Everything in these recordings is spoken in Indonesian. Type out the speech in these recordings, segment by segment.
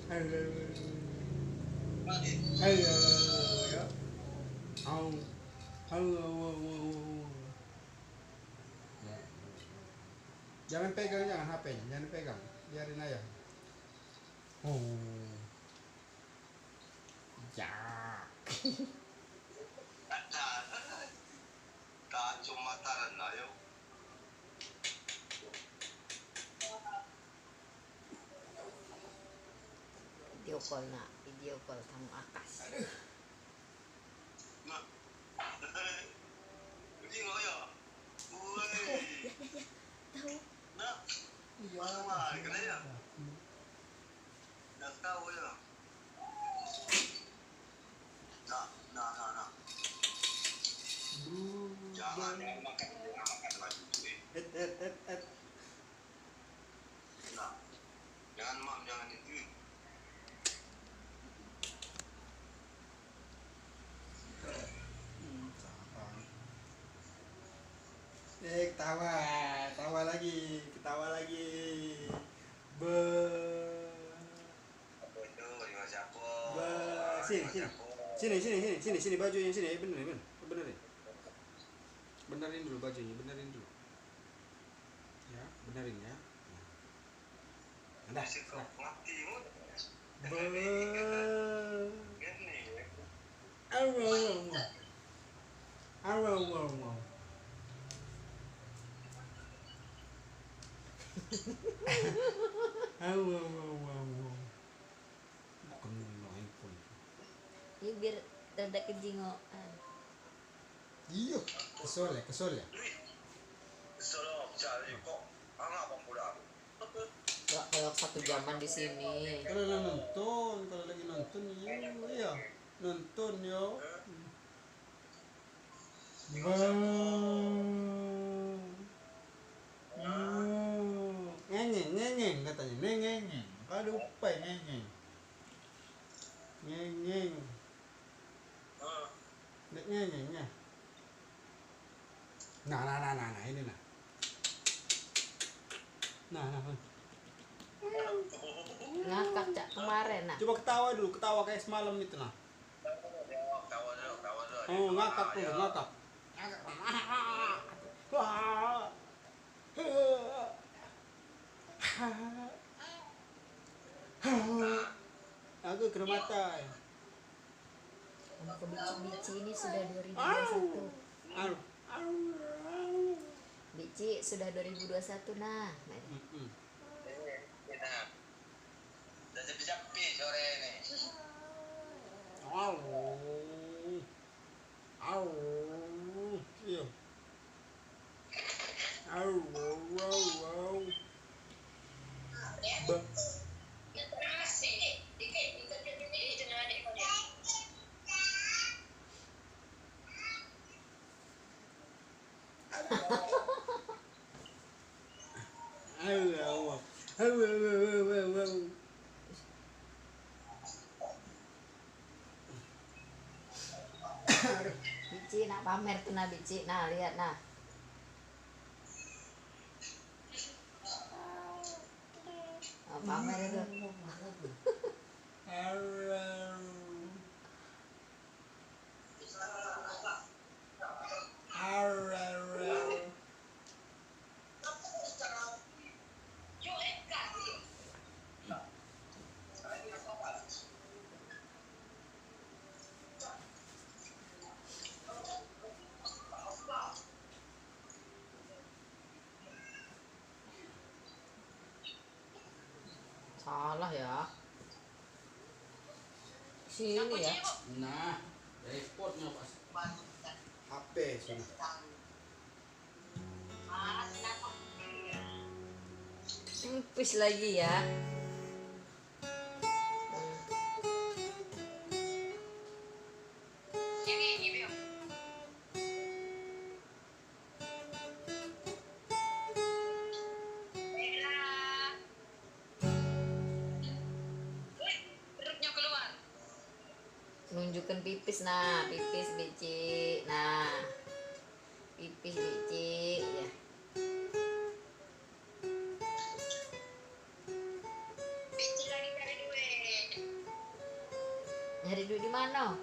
Ayo, ya. Au. Ya. Jangan pegang, jangan HP-nya, jangan pegang. Biarin aja. Oh. Ya. Tak cuma tarana yo. Video call kamu Akas. Nah. Ini ngoyo. Woi. Tahu. Nah. Wah, kena ya. Dah tahu ya. Nah. Jangan makan lagi tuh. Nah. Jangan itu. Ketawa lagi. Be. Apa itu? Lima siapa? Sini bajunya sini, benerin. Benerin dulu bajunya, benerin dulu. Ya, benerin ya. Anda. Masih kau mati mu. Be. Gini. Arr. Bukan handphone. Ini biar rada kejingoan. Iya, kesel ya. Solo cari kok. Apa muda? Kalau satu jaman di sini. Kalau lagi nonton iya. Nonton yo. Ngeng katanya. Ngeng. Kalau lupa ngeng. Ngeng ya. Nah, ini nah. Nah. Ngakak Cak kemarin nak. Coba ketawa kayak semalam itu nah. Tawa dulu. Oh, ngakak. Aku kena mata. Untuk bici ini sudah 2021. Bici sudah 2021 nah. Dah sepi sore ini. Iya. Bici nak pamer tuh nah Bici. Nah, lihat nah. Oh, pamer itu. Salah ya. Sini ya. Nah, repotnya pas HP sini. Pipis lagi ya. Nunjukkan pipis nah, pipis Bici. Nah. Pipis Bici ya. Bici lagi cari duit. Nyari duit di mana?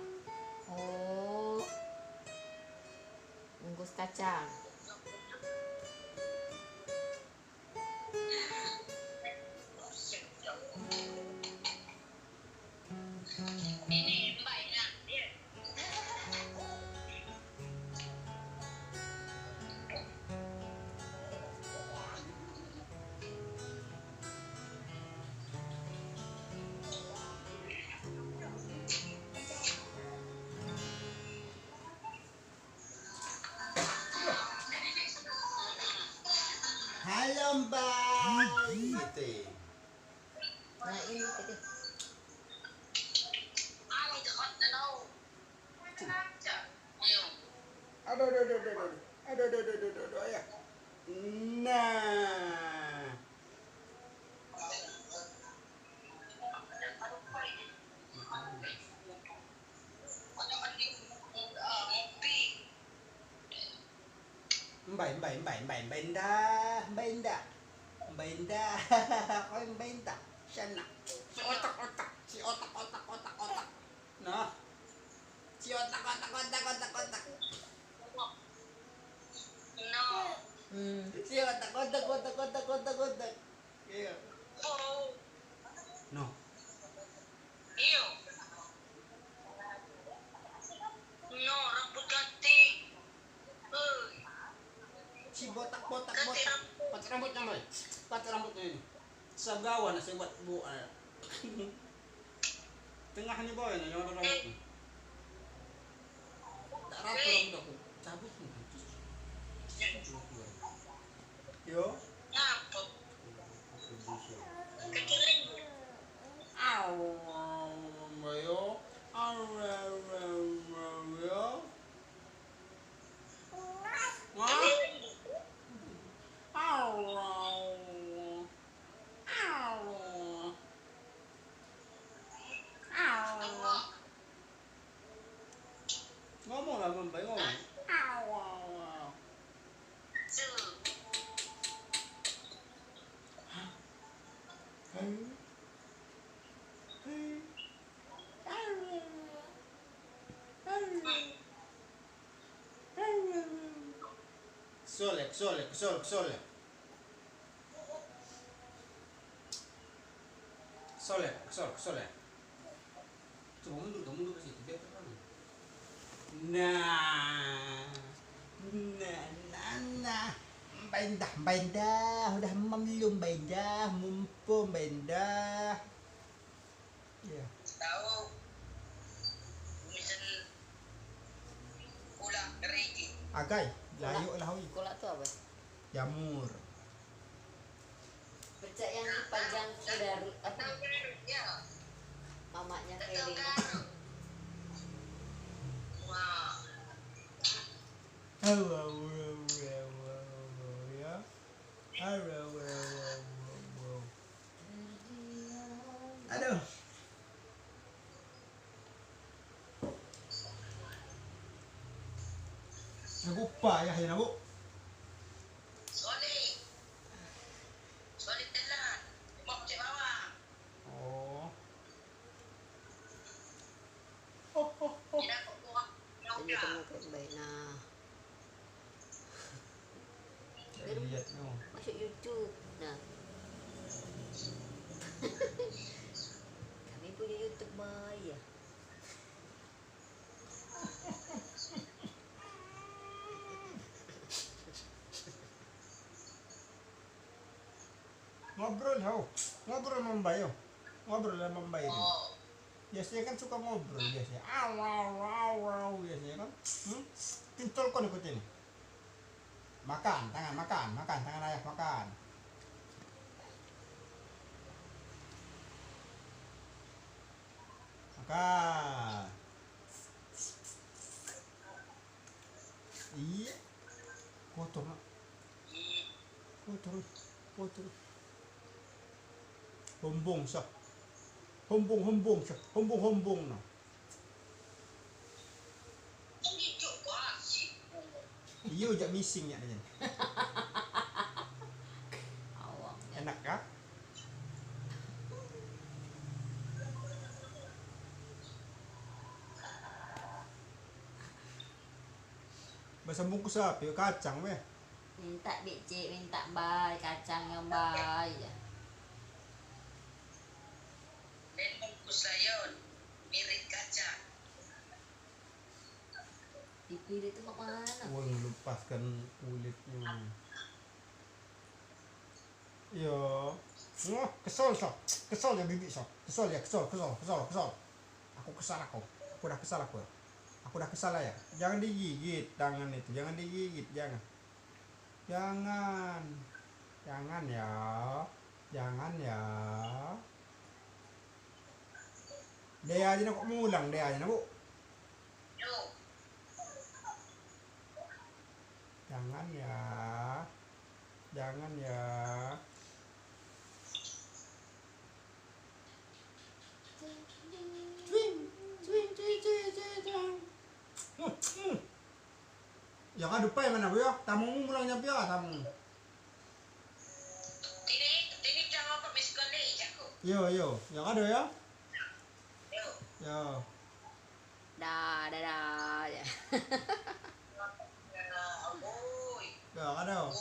Oh, bungkus kacang. Ini baiknya dia. Halo Mbak. Gitu. Nah ini tadi. Ang jahat na daw. Yung Aduh, aduh, aduh, aduh, aduh, aduh, aduh, aduh, aduh, aduh, ya. Nah, mbak indah, mbak indah, mbak indah, oh mbak indah, sana, si otak otak, si otak otak otak otak, nah, si otak otak otak otak otak, no. si otak otak otak otak otak otak, iya, Oh, no, iyo. No, rambut ganti. si botak botak botak, pakai rambutnya mbak, pakai rambutnya ini, sagawan nasi buat bu, tengahnya bawah ini yang ada rambutnya. Tak rapi rambut aku, cabut nih. Yo. Ngapa? Kecilin. Yo. Yo. Ngomong lah Mbak, ngomong. Solek, solek, solek, solek. Solek, solek, solek. Coba mundur ke situ, biar terang. Nah, nah. Mbak Indah, udah belum Mbak Indah, mumpung Mbak Indah. Ya. Tahu. Misal ulang keriki. Agai, layu lah oi. Kolak tuh apa? Jamur. Bercak yang dipajang ke dari apa? Ya. Mamanya Kelly. Wah. Ya. Aduh. Aku payah ya Bu. Solid. Solid telan. Mau cek bawah. Oh. Tidak kok kuat. Tanya kamu kayak baik nah. Lihat no. Masuk YouTube. Nah. Kami punya YouTube ya. Ngobrol sama Mbak yo. Ngobrol sama Mbak ini. Oh. Biasanya kan suka ngobrol biasanya. Aw biasanya kan. Tintol kon ikut ini. Makan, tangan ayah makan. Makan. Iya. Kotor nak. Kotor. Hombong sak. Hombong nah. Ini juga sih. Iyo jak missing ya dia. Awak. Enak kah? Masa bungkus apa? Kacang weh. Minta biji, minta bay, kacang yang bay. Dan bungkus sayon. Mirip kaca. Pipi itu mau mana? Wah, melepaskan kulitnya. Iya. Wah, kesel so. Kesel ya bibi so. Kesel ya, kesel. Aku kesal aku. Aku udah kesal aku. Aku udah kesal ya. Jangan digigit tangan itu. Jangan digigit, jangan. Jangan. Jangan ya. Jangan ya. Dia aja nak mulang dia aja nak bu. Yo. Jangan ya. Jangan ya. Ya kan dupa mana bu ya? Tamu mulangnya bu ya tamu. Tini jangan apa miskali jago. Yo. Yang ada ya? Yo. Yo. Dah. Ya. Aboy. Ya ada. Oh,